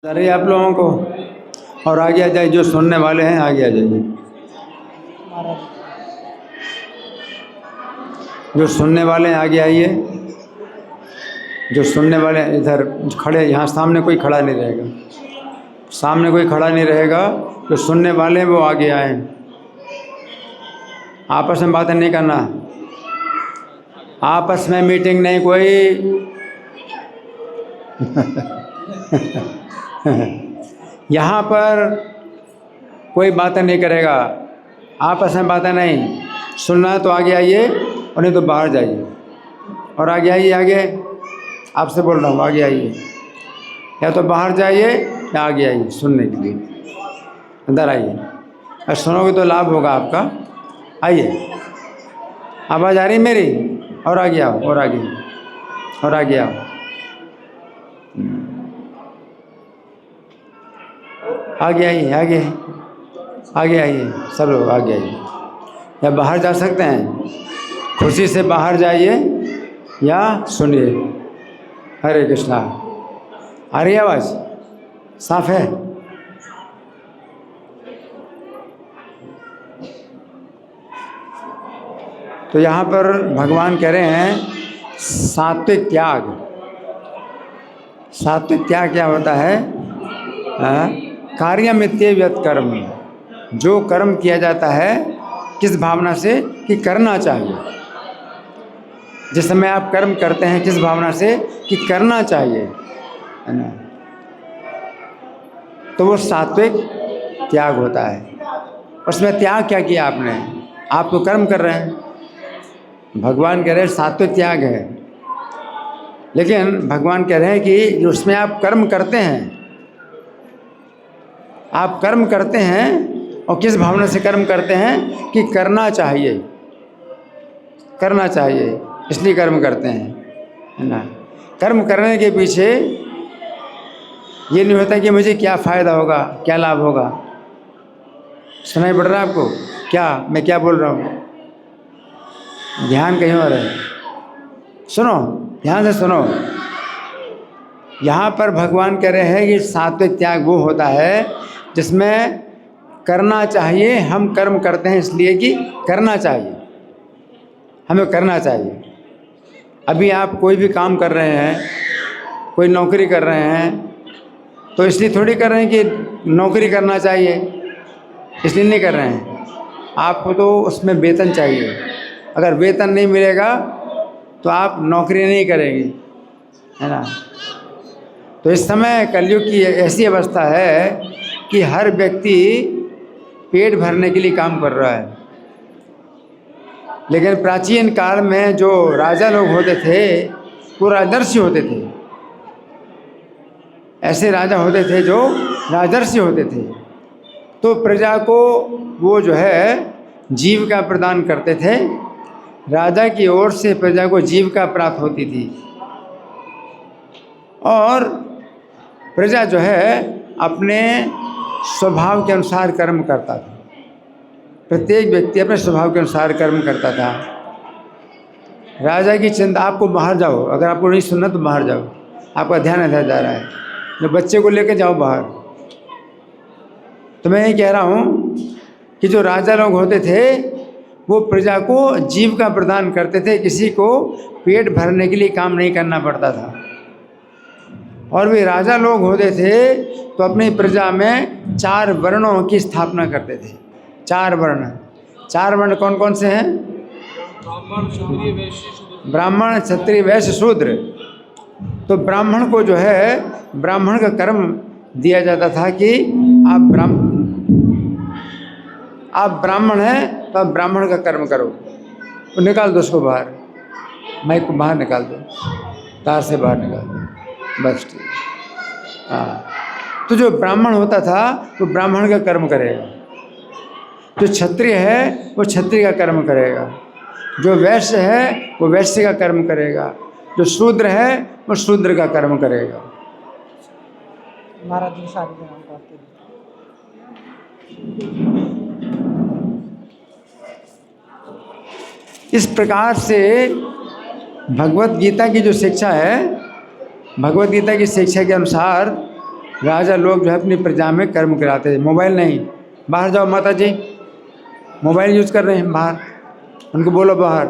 आ रही है आप लोगों को, और आगे आ जाइए। जो सुनने वाले हैं आगे आ जाइए। जो सुनने वाले हैं आगे आइए। जो सुनने वाले हैं इधर खड़े, यहाँ सामने कोई खड़ा नहीं रहेगा, सामने कोई खड़ा नहीं रहेगा। जो सुनने वाले हैं वो आगे आए। आपस में बातें नहीं करना, आपस में मीटिंग नहीं कोई। यहाँ पर कोई बातें नहीं करेगा, आपस में बातें नहीं। सुनना है तो आगे आइए, और नहीं तो बाहर जाइए। और आगे आइए, आगे आपसे बोल रहा हूँ, आगे आइए। या तो बाहर जाइए या आगे आइए सुनने के लिए। अंदर आइए, और सुनोगे तो लाभ होगा आपका। आइए, आवाज़ आ रही मेरी? और आगे आओ, और आगे, और आगे आओ। आगे आइए, आगे आगे आइए, सब लोग आगे आइए। या बाहर जा सकते हैं, खुशी से बाहर जाइए या सुनिए। हरे कृष्णा। आ रही आवाज़? साफ है? तो यहाँ पर भगवान कह रहे हैं सात्विक त्याग। सात्विक त्याग क्या होता है? कार्यमित्यव्यत कर्म। जो कर्म किया जाता है किस भावना से कि करना चाहिए। जिस समय आप कर्म करते हैं किस भावना से कि करना चाहिए, है ना, तो वो सात्विक त्याग होता है। उसमें त्याग क्या किया आपने? आप तो कर्म कर रहे हैं। भगवान कह रहे हैं सात्विक त्याग है, लेकिन भगवान कह रहे हैं कि उसमें आप कर्म करते हैं, आप कर्म करते हैं, और किस भावना से कर्म करते हैं कि करना चाहिए, करना चाहिए, इसलिए कर्म करते हैं, है ना। कर्म करने के पीछे ये नहीं होता कि मुझे क्या फ़ायदा होगा, क्या लाभ होगा। सुनाई पड़ रहा है आपको क्या मैं क्या बोल रहा हूँ? ध्यान कहीं और है, सुनो, ध्यान से सुनो। यहाँ पर भगवान कह रहे हैं कि सात्विक त्याग वो होता है जिसमें करना चाहिए। हम कर्म करते हैं इसलिए कि करना चाहिए, हमें करना चाहिए। अभी आप कोई भी काम कर रहे हैं, कोई नौकरी कर रहे हैं, तो इसलिए थोड़ी कर रहे हैं कि नौकरी करना चाहिए, इसलिए नहीं कर रहे हैं। आपको तो उसमें वेतन चाहिए। अगर वेतन नहीं मिलेगा तो आप नौकरी नहीं करेंगे, है ना। तो इस समय कलयुग की ऐसी अवस्था है कि हर व्यक्ति पेट भरने के लिए काम कर रहा है। लेकिन प्राचीन काल में जो राजा लोग होते थे वो राजर्षि होते थे। ऐसे राजा होते थे जो राजर्षि होते थे, तो प्रजा को वो जो है जीविका प्रदान करते थे। राजा की ओर से प्रजा को जीविका प्राप्त होती थी, और प्रजा जो है अपने स्वभाव के अनुसार कर्म करता था। प्रत्येक व्यक्ति अपने स्वभाव के अनुसार कर्म करता था। राजा की चिंता, आपको बाहर जाओ, अगर आपको नहीं सुनना तो बाहर जाओ, आपका ध्यान इधर जा रहा है। जो बच्चे को लेकर जाओ बाहर। तो मैं ये कह रहा हूँ कि जो राजा लोग होते थे वो प्रजा को जीविका प्रदान करते थे। किसी को पेट भरने के लिए काम नहीं करना पड़ता था। और वे राजा लोग होते थे तो अपनी प्रजा में 4 वर्णों की स्थापना करते थे। 4 वर्ण। 4 वर्ण कौन कौन से हैं? ब्राह्मण, क्षत्रिय, वैश्य, शूद्र। तो ब्राह्मण को जो है ब्राह्मण का कर्म दिया जाता था कि आप ब्राह्मण हैं तो आप ब्राह्मण का कर्म करो। तो निकाल दो उसको बाहर, माइक को बाहर निकाल दो, तार से बाहर निकाल दो, बस ठीक। हाँ, तो जो ब्राह्मण होता था वो ब्राह्मण का कर्म करेगा। जो क्षत्रिय है वो क्षत्रिय का कर्म करेगा। जो वैश्य है वो वैश्य का कर्म करेगा। जो शूद्र है वो शूद्र का कर्म करेगा। इस प्रकार से भगवत गीता की जो शिक्षा है, भगवत गीता की शिक्षा के अनुसार राजा लोग जो है अपनी प्रजा में कर्म कराते थे। मोबाइल नहीं, बाहर जाओ माता जी, मोबाइल यूज़ कर रहे हैं बाहर, उनको बोलो बाहर,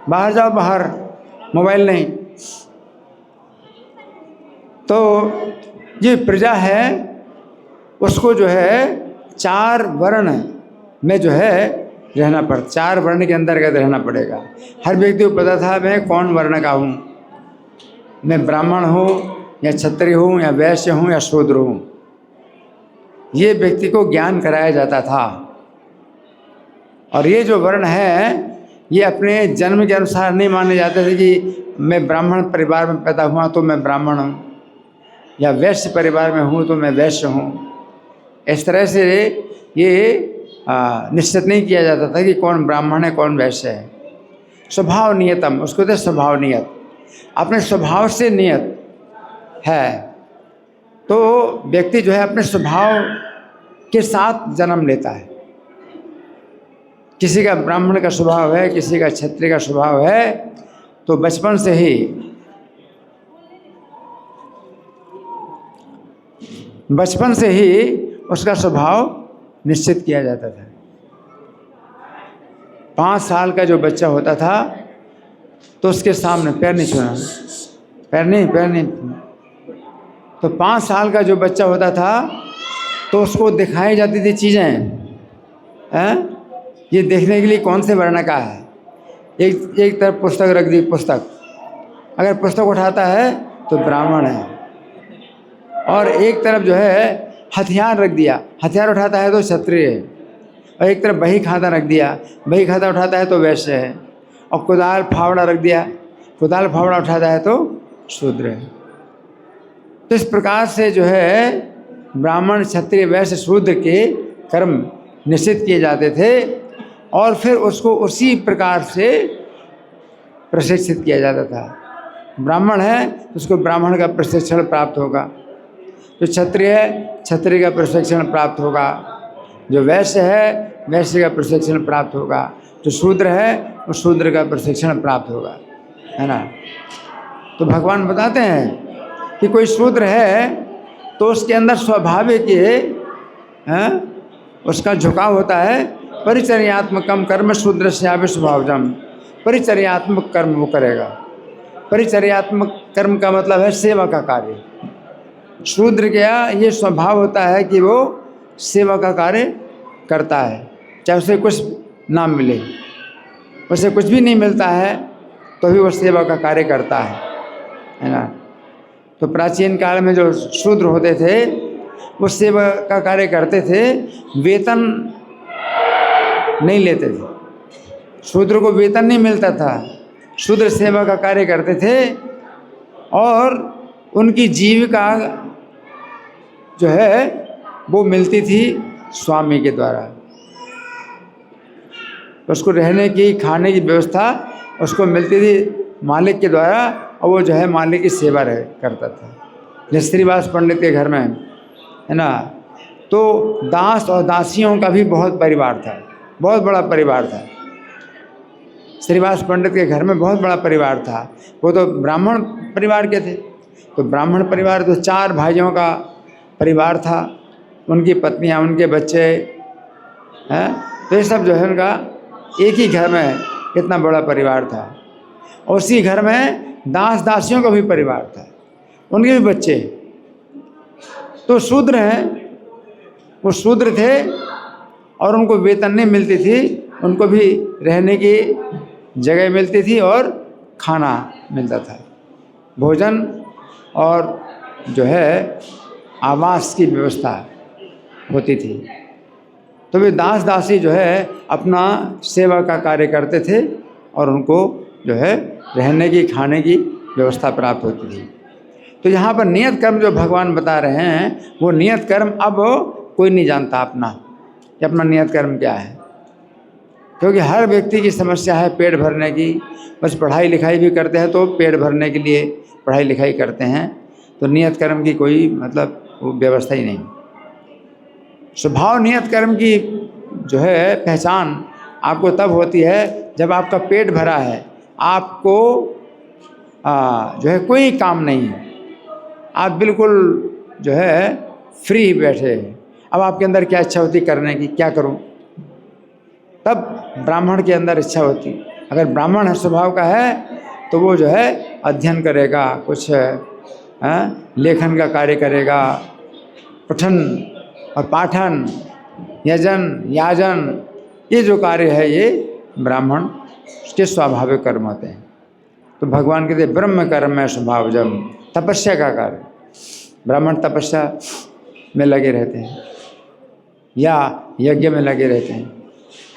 बाहर जाओ बाहर, मोबाइल नहीं। तो ये प्रजा है, उसको जो है 4 वर्ण में जो है रहना पड़ता, 4 वर्ण के अंतर्गत रहना पड़ेगा। हर व्यक्ति को पता था मैं कौन वर्ण का हूँ, मैं ब्राह्मण हूँ या क्षत्रिय हूँ या वैश्य हूँ या शूद्र हूँ, ये व्यक्ति को ज्ञान कराया जाता था। और ये जो वर्ण है ये अपने जन्म के अनुसार नहीं माने जाते थे कि मैं ब्राह्मण परिवार में पैदा हुआ तो मैं ब्राह्मण हूँ, या वैश्य परिवार में हूँ तो मैं वैश्य हूँ। इस तरह से ये निश्चित नहीं किया जाता था कि कौन ब्राह्मण है कौन वैश्य है। स्वभाव नियतम, उसको कहते स्वभाव नियत, अपने स्वभाव से नियत है। तो व्यक्ति जो है अपने स्वभाव के साथ जन्म लेता है। किसी का ब्राह्मण का स्वभाव है, किसी का क्षत्रिय का स्वभाव है, तो बचपन से ही उसका स्वभाव निश्चित किया जाता था। 5 साल का जो बच्चा होता था तो उसके सामने पैर नहीं छूना, पैर नहीं। तो 5 साल का जो बच्चा होता था तो उसको दिखाई जाती थी चीज़ें, ये देखने के लिए कौन से वर्ण का है। एक तरफ पुस्तक रख दी, पुस्तक, अगर पुस्तक उठाता है तो ब्राह्मण है, और एक तरफ जो है हथियार रख दिया, हथियार उठाता है तो क्षत्रिय है, और एक तरफ बही खाता रख दिया, बही खाता उठाता है तो वैश्य है, और कुदाल फावड़ा रख दिया, कुदाल फावड़ा उठाता है तो शूद्र है। तो इस प्रकार से जो है ब्राह्मण क्षत्रिय वैश्य शूद्र के कर्म निश्चित किए जाते थे, और फिर उसको उसी प्रकार से प्रशिक्षित किया जाता था। ब्राह्मण है तो उसको ब्राह्मण का प्रशिक्षण प्राप्त होगा, जो क्षत्रिय है क्षत्रिय का प्रशिक्षण प्राप्त होगा, जो वैश्य है वैश्य का प्रशिक्षण प्राप्त होगा, जो शूद्र है वो शूद्र का प्रशिक्षण प्राप्त होगा, है ना। तो भगवान बताते हैं कि कोई शूद्र है तो उसके अंदर स्वाभाविक उसका झुकाव होता है, परिचर्यात्मकम कर्म शूद्र श्यावे स्वभावजम, परिचर्यात्मक कर्म वो करेगा। परिचर्यात्मक कर्म का मतलब है सेवा का कार्य। शूद्र का ये स्वभाव होता है कि वो सेवा का कार्य करता है, चाहे उसे कुछ ना मिले, उसे कुछ भी नहीं मिलता है तो भी वो सेवा का कार्य करता है ना। तो प्राचीन काल में जो शूद्र होते थे वो सेवा का कार्य करते थे, वेतन नहीं लेते थे, शूद्र को वेतन नहीं मिलता था, शूद्र सेवा का कार्य करते थे, और उनकी जीविका जो है वो मिलती थी स्वामी के द्वारा। उसको रहने की खाने की व्यवस्था उसको मिलती थी मालिक के द्वारा, और वो जो है मालिक की सेवा करता था। जैसे श्रीवास पंडित के घर में है ना, तो दास और दासियों का भी बहुत परिवार था, बहुत बड़ा परिवार था। श्रीवास पंडित के घर में बहुत बड़ा परिवार था, वो तो ब्राह्मण परिवार के थे। तो ब्राह्मण परिवार तो 4 भाइयों का परिवार था, उनकी पत्नियां, उनके बच्चे हैं, तो ये सब जो है उनका एक ही घर में इतना बड़ा परिवार था। और उसी घर में दास दासियों का भी परिवार था, उनके भी बच्चे। तो शूद्र हैं, वो शूद्र थे और उनको वेतन नहीं मिलती थी, उनको भी रहने की जगह मिलती थी और खाना मिलता था, भोजन और जो है आवास की व्यवस्था होती थी। तो वे दास दासी जो है अपना सेवा का कार्य करते थे और उनको जो है रहने की खाने की व्यवस्था प्राप्त होती थी। तो यहाँ पर नियत कर्म जो भगवान बता रहे हैं वो नियत कर्म अब कोई नहीं जानता अपना कि अपना नियत कर्म क्या है, क्योंकि हर व्यक्ति की समस्या है पेट भरने की। बस पढ़ाई लिखाई भी करते हैं तो पेट भरने के लिए पढ़ाई लिखाई करते हैं, तो नियत कर्म की कोई मतलब वो व्यवस्था ही नहीं। स्वभाव नियत कर्म की जो है पहचान आपको तब होती है जब आपका पेट भरा है, आपको जो है कोई काम नहीं है, आप बिल्कुल जो है फ्री बैठे हैं। अब आपके अंदर क्या इच्छा होती करने की, क्या करूं? तब ब्राह्मण के अंदर इच्छा होती। अगर ब्राह्मण स्वभाव का है तो वो जो है अध्ययन करेगा, कुछ लेखन का कार्य करेगा, पठन और पाठन, यजन याजन, ये जो कार्य है ये ब्राह्मण के स्वाभाविक कर्म होते हैं। तो भगवान कहते ब्रह्म कर्म है स्वभावजम, तपस्या का कार्य। ब्राह्मण तपस्या में लगे रहते हैं या यज्ञ में लगे रहते हैं,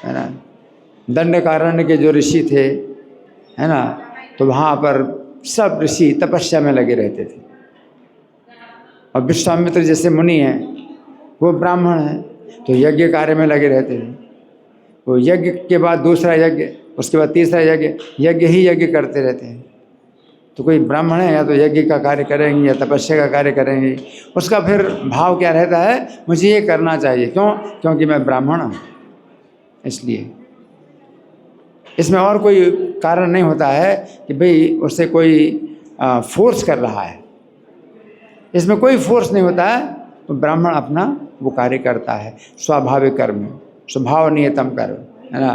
है ना। दंडकारण्य के जो ऋषि थे, है ना, तो वहाँ पर सब ऋषि तपस्या में लगे रहते थे। और विश्वामित्र जैसे मुनि हैं वो ब्राह्मण हैं, तो यज्ञ कार्य में लगे रहते हैं। वो यज्ञ के बाद दूसरा यज्ञ, उसके बाद तीसरा यज्ञ, यज्ञ ही यज्ञ करते रहते हैं। तो कोई ब्राह्मण है या तो यज्ञ का कार्य करेंगे या तपस्या का कार्य करेंगे, उसका फिर भाव क्या रहता है, मुझे ये करना चाहिए। क्यों? क्योंकि मैं ब्राह्मण हूँ, इसलिए। इसमें और कोई कारण नहीं होता है कि भाई उससे कोई फोर्स कर रहा है, इसमें कोई फोर्स नहीं होता है। तो ब्राह्मण अपना वो कार्य करता है, स्वाभाविक कर्म, स्वभाव नियतम कर्म, है ना।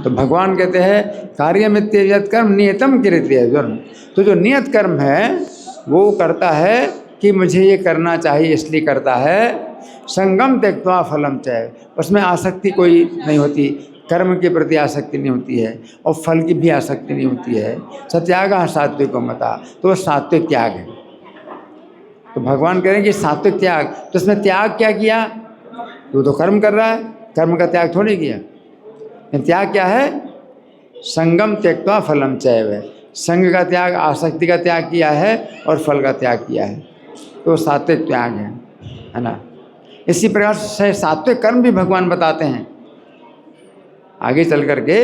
तो भगवान कहते हैं कार्यमित्येयत् कर्म नियतम क्रियते अर्जुन। तो जो नियत कर्म है वो करता है कि मुझे ये करना चाहिए, इसलिए करता है। संगम त्यक्त्वा फलम च, उसमें आसक्ति कोई नहीं होती, कर्म के प्रति आसक्ति नहीं होती है और फल की भी आसक्ति नहीं होती है। सत्यागः सात्विको मता, तो वो सात्विक त्याग है। तो भगवान कह रहे हैं कि सात्विक त्याग, तो इसमें त्याग क्या किया? वो तो कर्म कर रहा है, कर्म का त्याग थोड़ी किया। त्याग क्या है? संगम त्यक्त्वा फलम चैव, संग का त्याग, आसक्ति का त्याग किया है और फल का त्याग किया है, तो सात्विक त्याग है ना। इसी प्रकार से सात्विक कर्म भी भगवान बताते हैं, आगे चल करके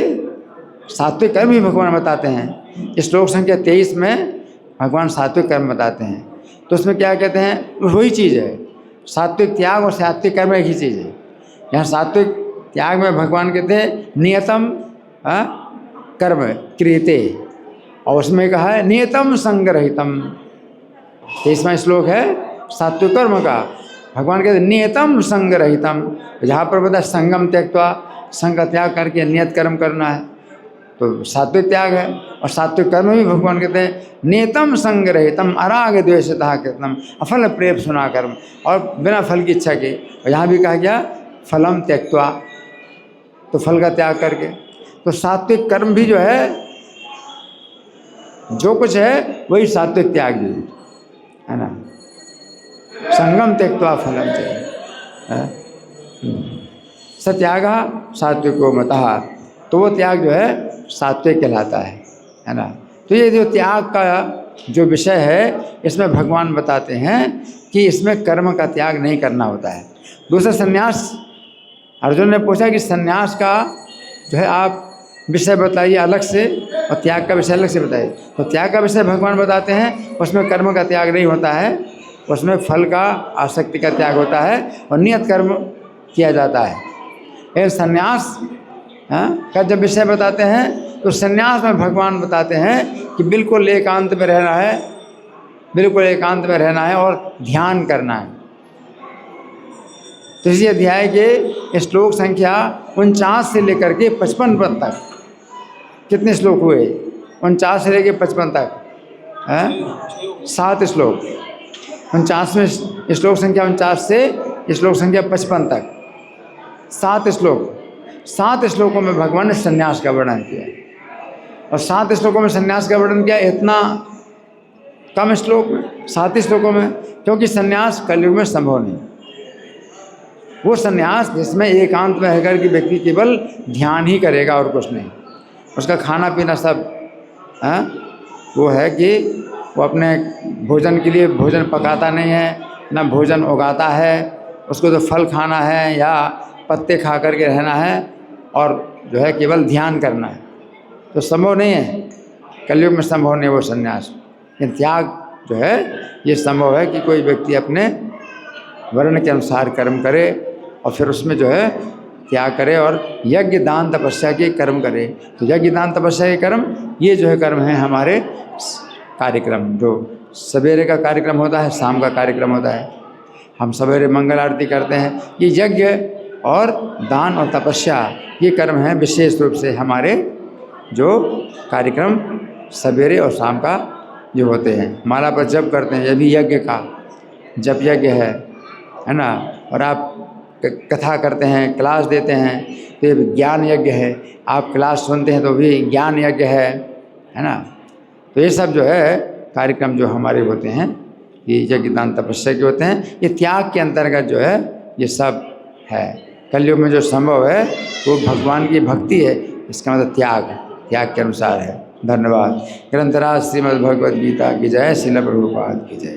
सात्विक कर्म भी भगवान बताते हैं। श्लोक संख्या 23 में भगवान सात्विक कर्म बताते हैं। तो उसमें क्या कहते हैं? वही चीज़ है, सात्विक त्याग और सात्विक कर्म एक ही चीज़ है। यहाँ सात्विक त्याग में भगवान कहते हैं नियतम कर्म क्रियते, और उसमें कहा है नियतम संगरहितम। 23वां श्लोक है सात्विक कर्म का। भगवान कहते हैं नियतम संगरहितम, जहाँ पर बता संगम त्यक्त्वा, संग का त्याग करके नियत कर्म करना है, तो सात्विक त्याग है। और सात्विक कर्म भी भगवान कहते हैं नियतम संगरहितम अराग द्वेषतः कृतम अफल प्रेम सुना कर्म, और बिना फल की इच्छा के। और यहाँ भी कहा गया फलम त्यक्त्वा, तो फल का त्याग करके। तो सात्विक कर्म भी जो है, जो कुछ है वही सात्विक त्याग भी है ना। संगम त्यक्त्वा फलम चाहिए, सत्यागः सात्विको मतः, तो वो त्याग जो है सात्विक कहलाता है ना। तो ये जो त्याग का जो विषय है, इसमें भगवान बताते हैं कि इसमें कर्म का त्याग नहीं करना होता है। दूसरा संन्यास, अर्जुन ने पूछा कि संन्यास का जो है आप विषय बताइए अलग से और त्याग का विषय अलग से बताइए। तो त्याग का विषय भगवान बताते हैं, उसमें कर्म का त्याग नहीं होता है, उसमें फल का आसक्ति का त्याग होता है और नियत कर्म किया जाता है। ये संन्यास का जब विषय बताते हैं तो संन्यास में भगवान बताते हैं कि बिल्कुल एकांत में रहना है, बिल्कुल एकांत में रहना है और ध्यान करना है। तो इसी अध्याय के श्लोक संख्या 49 से लेकर के 55 पद तक कितने श्लोक हुए? 49 से लेकर 55 तक हैं 7 श्लोक। 49वें श्लोक संख्या 49 से श्लोक संख्या 55 तक 7 श्लोक। 7 श्लोकों में भगवान ने संन्यास का वर्णन किया, और 7 श्लोकों में संन्यास का वर्णन किया। इतना कम श्लोक में, 7 श्लोकों में, क्योंकि संन्यास कलयुग में संभव नहीं। वो संन्यास जिसमें एकांत में रहकर के व्यक्ति केवल ध्यान ही करेगा और कुछ नहीं, उसका खाना पीना सब वो है कि वो अपने भोजन के लिए भोजन पकाता नहीं है, ना भोजन उगाता है, उसको तो फल खाना है या पत्ते खा करके रहना है और जो है केवल ध्यान करना है। तो संभव नहीं है, कलयुग में संभव नहीं वो संन्यास। लेकिन त्याग जो है ये संभव है कि कोई व्यक्ति अपने वर्ण के अनुसार कर्म करे और फिर उसमें जो है त्याग करे और यज्ञ दान तपस्या के कर्म करे। तो यज्ञ दान तपस्या के कर्म, ये जो है कर्म है हमारे कार्यक्रम जो सवेरे का कार्यक्रम होता है, शाम का कार्यक्रम होता है। हम सवेरे मंगल आरती करते हैं। ये यज्ञ और दान और तपस्या ये कर्म हैं विशेष रूप से हमारे जो कार्यक्रम सवेरे और शाम का जो होते हैं। माला पर जप करते हैं, ये भी यज्ञ का जप यज्ञ है ना। और आप कथा करते हैं, क्लास देते हैं, तो ये ज्ञान यज्ञ है। आप क्लास सुनते हैं तो भी ज्ञान यज्ञ है ना। तो ये सब जो है कार्यक्रम जो हमारे होते हैं, ये यज्ञ दान तपस्या के होते हैं। ये त्याग के अंतर्गत जो है ये सब है। कलयुग में जो संभव है वो भगवान की भक्ति है, इसका मतलब त्याग के अनुसार है। धन्यवाद। ग्रंथराज श्रीमद् भगवद गीता की जय। श्रील प्रभुपाद की जय।